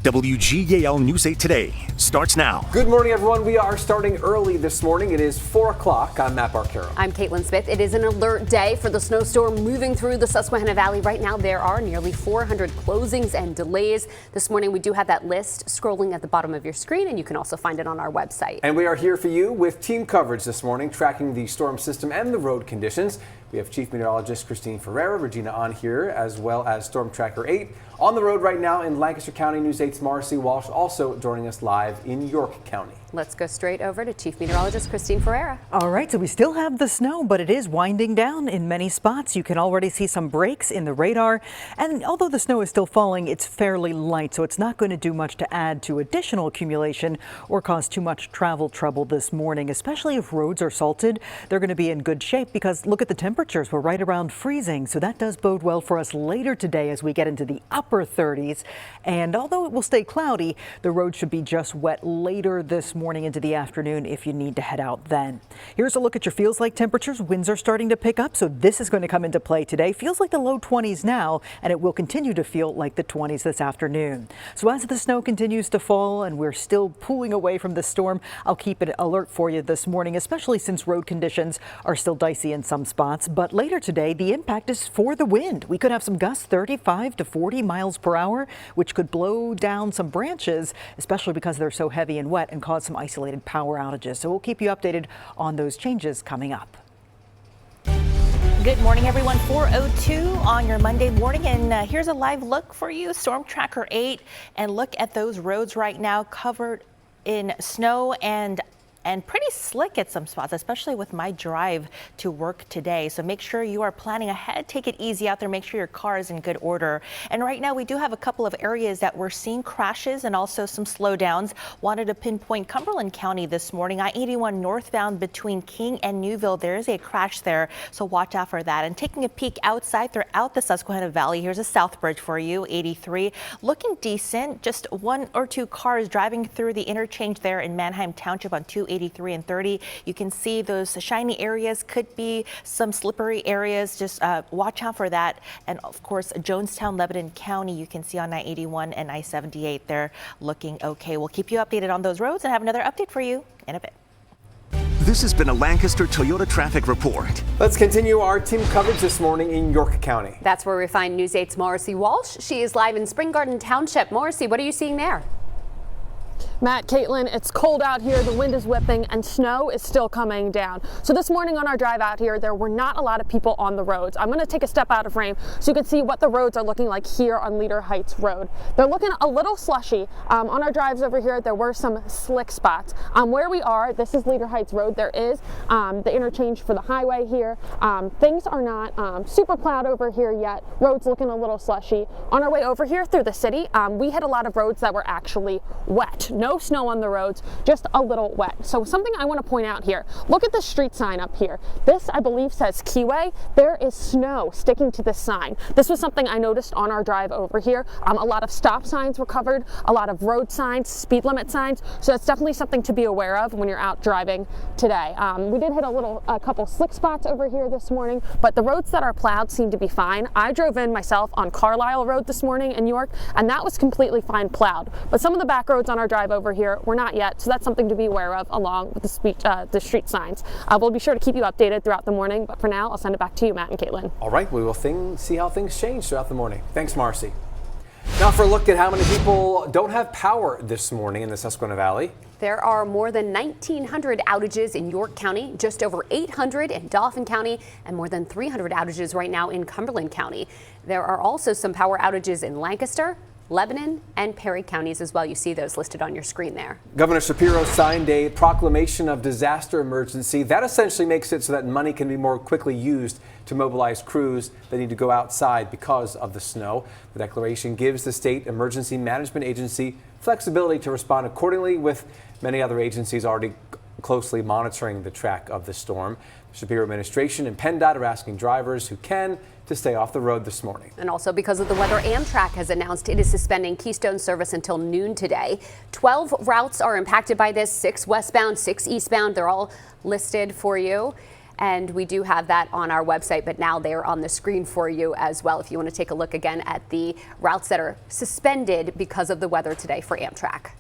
WGAL News 8 Today starts now. Good morning, everyone. We are starting early this morning. It is 4 o'clock. I'm Matt Barcaro. I'm Caitlin Smith. It is an alert day for the snowstorm moving through the Susquehanna Valley. Right now, there are nearly 400 closings and delays. This morning, we do have that list scrolling at the bottom of your screen, and you can also find it on our website. And we are here for you with team coverage this morning, tracking the storm system and the road conditions. We have Chief Meteorologist Christine Ferreira, Regina on here, as well as Storm Tracker 8 on the road right now in Lancaster County. News 8's Marcy Walsh also joining us live in York County. Let's go straight over to Chief Meteorologist Christine Ferreira. All right, so we still have the snow, but it is winding down in many spots. You can already see some breaks in the radar. And although the snow is still falling, it's fairly light, so it's not going to do much to add to additional accumulation or cause too much travel trouble this morning, especially if roads are salted. They're going to be in good shape because look at the temperatures. We're right around freezing, so that does bode well for us later today as we get into the upper 30s. And although it will stay cloudy, the road should be just wet later this morning into the afternoon if you need to head out then. Here's a look at your feels like temperatures. Winds are starting to pick up, so this is going to come into play today. Feels like the low 20s now, and it will continue to feel like the 20s this afternoon. So as the snow continues to fall and we're still pulling away from the storm, I'll keep it alert for you this morning, especially since road conditions are still dicey in some spots. But later today, the impact is for the wind. We could have some gusts 35 to 40 miles per hour, which could blow down some branches, especially because they're so heavy and wet, and cause some isolated power outages. So we'll keep you updated on those changes coming up. Good morning, everyone. 4:02 on your Monday morning, and here's a live look for you. Storm Tracker 8, and look at those roads right now covered in snow and pretty slick at some spots, especially with my drive to work today. So make sure you are planning ahead. Take it easy out there. Make sure your car is in good order. And right now we do have a couple of areas that we're seeing crashes and also some slowdowns. Wanted to pinpoint Cumberland County this morning. I-81 northbound between King and Newville. There is a crash there, so watch out for that. And taking a peek outside throughout the Susquehanna Valley, here's a South Bridge for you, 83. Looking decent. Just one or two cars driving through the interchange there in Manheim Township on 283 and 30. You can see those shiny areas, could be some slippery areas. Just watch out for that. And of course, Jonestown, Lebanon County, you can see on I-81 and I-78, they're looking okay. We'll keep you updated on those roads and have another update for you in a bit. This has been a Lancaster Toyota traffic report. Let's continue our team coverage this morning in York County. That's where we find News 8's Marcy Walsh. She is live in Spring Garden Township. Marcy, what are you seeing there? Matt, Caitlin, it's cold out here, the wind is whipping, and snow is still coming down. So this morning on our drive out here, there were not a lot of people on the roads. I'm going to take a step out of frame so you can see what the roads are looking like here on Leader Heights Road. They're looking a little slushy. On our drives over here, there were some slick spots. Where we are, this is Leader Heights Road. There is the interchange for the highway here. Things are not super plowed over here yet. Roads looking a little slushy. On our way over here through the city, we hit a lot of roads that were actually wet. No snow on the roads, just a little wet. So something I want to point out here, look at the street sign up here. This, I believe, says Keyway. There is snow sticking to this sign. This was something I noticed on our drive over here. A lot of stop signs were covered, a lot of road signs, speed limit signs. So that's definitely something to be aware of when you're out driving today. We did hit a couple slick spots over here this morning, but the roads that are plowed seem to be fine. I drove in myself on Carlisle Road this morning in York, and that was completely fine plowed. But some of the back roads on our drive over here were not yet, so that's something to be aware of along with the street signs. We'll be sure to keep you updated throughout the morning, but for now I'll send it back to you, Matt and Caitlin. All right, we will see how things change throughout the morning. Thanks, Marcy. Now for a look at how many people don't have power this morning in the Susquehanna Valley. There are more than 1,900 outages in York County, just over 800 in Dauphin County, and more than 300 outages right now in Cumberland County. There are also some power outages in Lancaster, Lebanon, and Perry counties as well. You see those listed on your screen there. Governor Shapiro signed a proclamation of disaster emergency. That essentially makes it so that money can be more quickly used to mobilize crews that need to go outside because of the snow. The declaration gives the State Emergency Management Agency flexibility to respond accordingly, with many other agencies already closely monitoring the track of the storm. The Shapiro administration and PennDOT are asking drivers who can to stay off the road this morning. And also because of the weather, Amtrak has announced it is suspending Keystone service until noon today. 12 routes are impacted by this, 6 westbound, 6 eastbound. They're all listed for you. And we do have that on our website, but now they're on the screen for you as well if you want to take a look again at the routes that are suspended because of the weather today for Amtrak.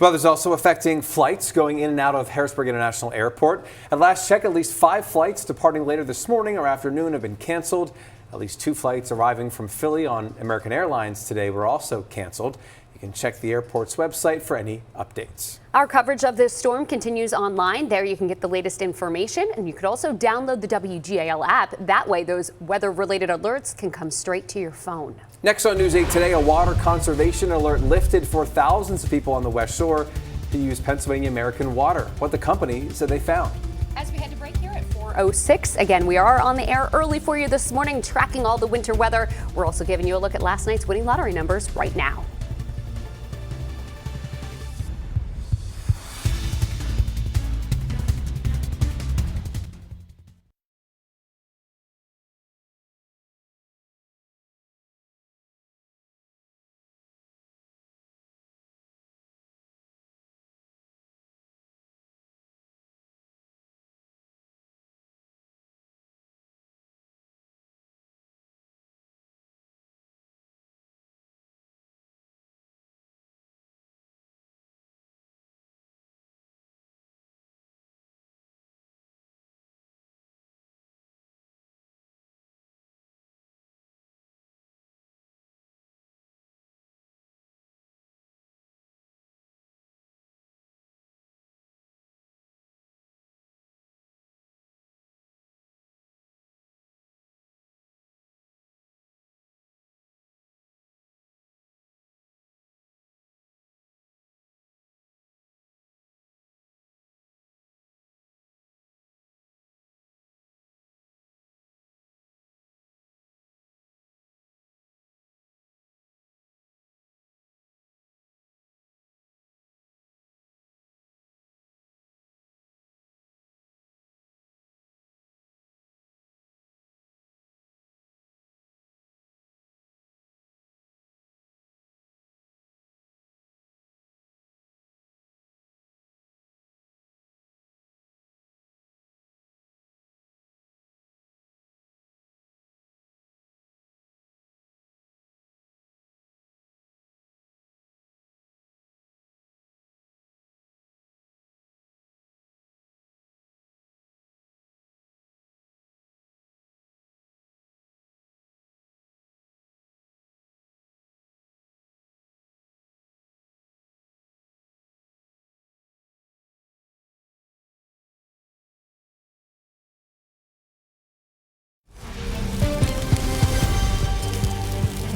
Weather is also affecting flights going in and out of Harrisburg International Airport. At last check, at least 5 flights departing later this morning or afternoon have been canceled. At least 2 flights arriving from Philly on American Airlines today were also canceled. You can check the airport's website for any updates. Our coverage of this storm continues online. There you can get the latest information, and you could also download the WGAL app. That way those weather-related alerts can come straight to your phone. Next on News 8 today, a water conservation alert lifted for thousands of people on the West Shore to use Pennsylvania American Water. What the company said they found. As we head to break here at 4:06, again, we are on the air early for you this morning, tracking all the winter weather. We're also giving you a look at last night's winning lottery numbers right now.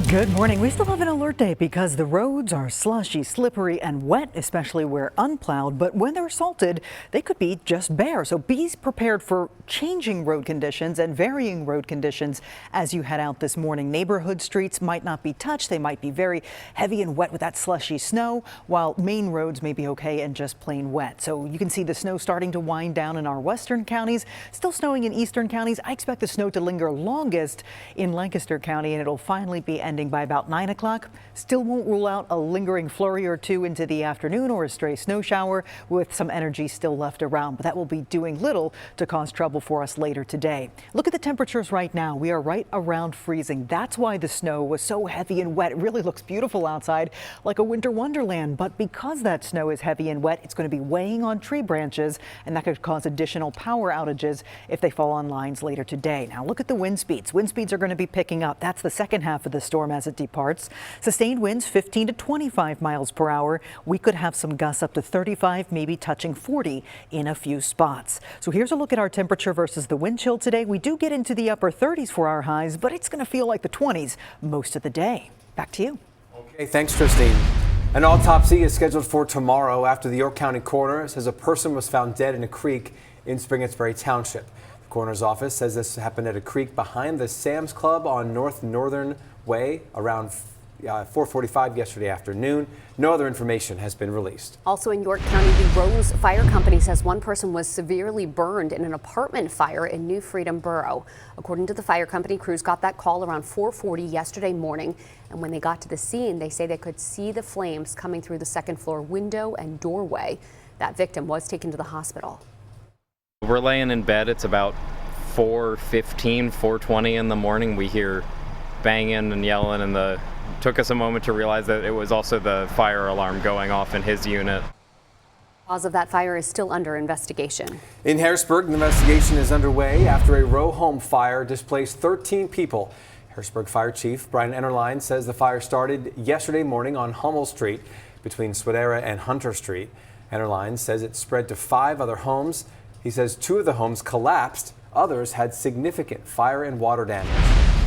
Good morning. We still have an alert day because the roads are slushy, slippery and wet, especially where unplowed. But when they're salted, they could be just bare. So be prepared for changing road conditions and varying road conditions as you head out this morning. Neighborhood streets might not be touched. They might be very heavy and wet with that slushy snow, while main roads may be okay and just plain wet. So you can see the snow starting to wind down in our western counties, still snowing in eastern counties. I expect the snow to linger longest in Lancaster County, and it'll finally be ending by about 9 o'clock. Still won't rule out a lingering flurry or two into the afternoon or a stray snow shower with some energy still left around, but that will be doing little to cause trouble for us later today. Look at the temperatures right now. We are right around freezing. That's why the snow was so heavy and wet. It really looks beautiful outside, like a winter wonderland. But because that snow is heavy and wet, it's going to be weighing on tree branches, and that could cause additional power outages if they fall on lines later today. Now look at the wind speeds. Wind speeds are going to be picking up. That's the second half of the storm as it departs. Sustained winds 15 to 25 miles per hour. We could have some gusts up to 35, maybe touching 40 in a few spots. So here's a look at our temperature versus the wind chill today. We do get into the upper 30s for our highs, but it's going to feel like the 20s most of the day. Back to you. Okay, thanks, Christine. An autopsy is scheduled for tomorrow after the York County coroner says a person was found dead in a creek in Spring-Etsbury Township. The coroner's office says this happened at a creek behind the Sam's Club on Northern Way around 4:45 yesterday afternoon. No other information has been released. Also in York County, the Rose Fire Company says one person was severely burned in an apartment fire in New Freedom Borough. According to the fire company, crews got that call around 4:40 yesterday morning. And when they got to the scene, they say they could see the flames coming through the second floor window and doorway. That victim was taken to the hospital. We're laying in bed. It's about 4:15, 4:20 in the morning. We hear banging and yelling, and took us a moment to realize that it was also the fire alarm going off in his unit. The cause of that fire is still under investigation. In Harrisburg, the investigation is underway after a row home fire displaced 13 people. Harrisburg Fire Chief Brian Ennerline says the fire started yesterday morning on Hummel Street between Swadera and Hunter Street. Ennerline says it spread to 5 other homes. He says 2 of the homes collapsed. Others had significant fire and water damage.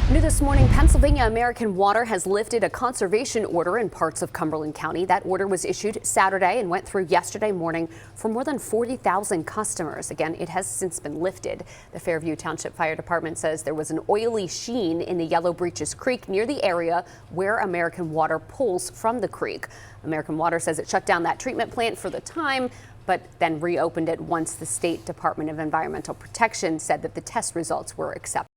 New this morning, Pennsylvania American Water has lifted a conservation order in parts of Cumberland County. That order was issued Saturday and went through yesterday morning for more than 40,000 customers. Again, it has since been lifted. The Fairview Township Fire Department says there was an oily sheen in the Yellow Breeches Creek near the area where American Water pulls from the creek. American Water says it shut down that treatment plant for the time, but then reopened it once the State Department of Environmental Protection said that the test results were acceptable.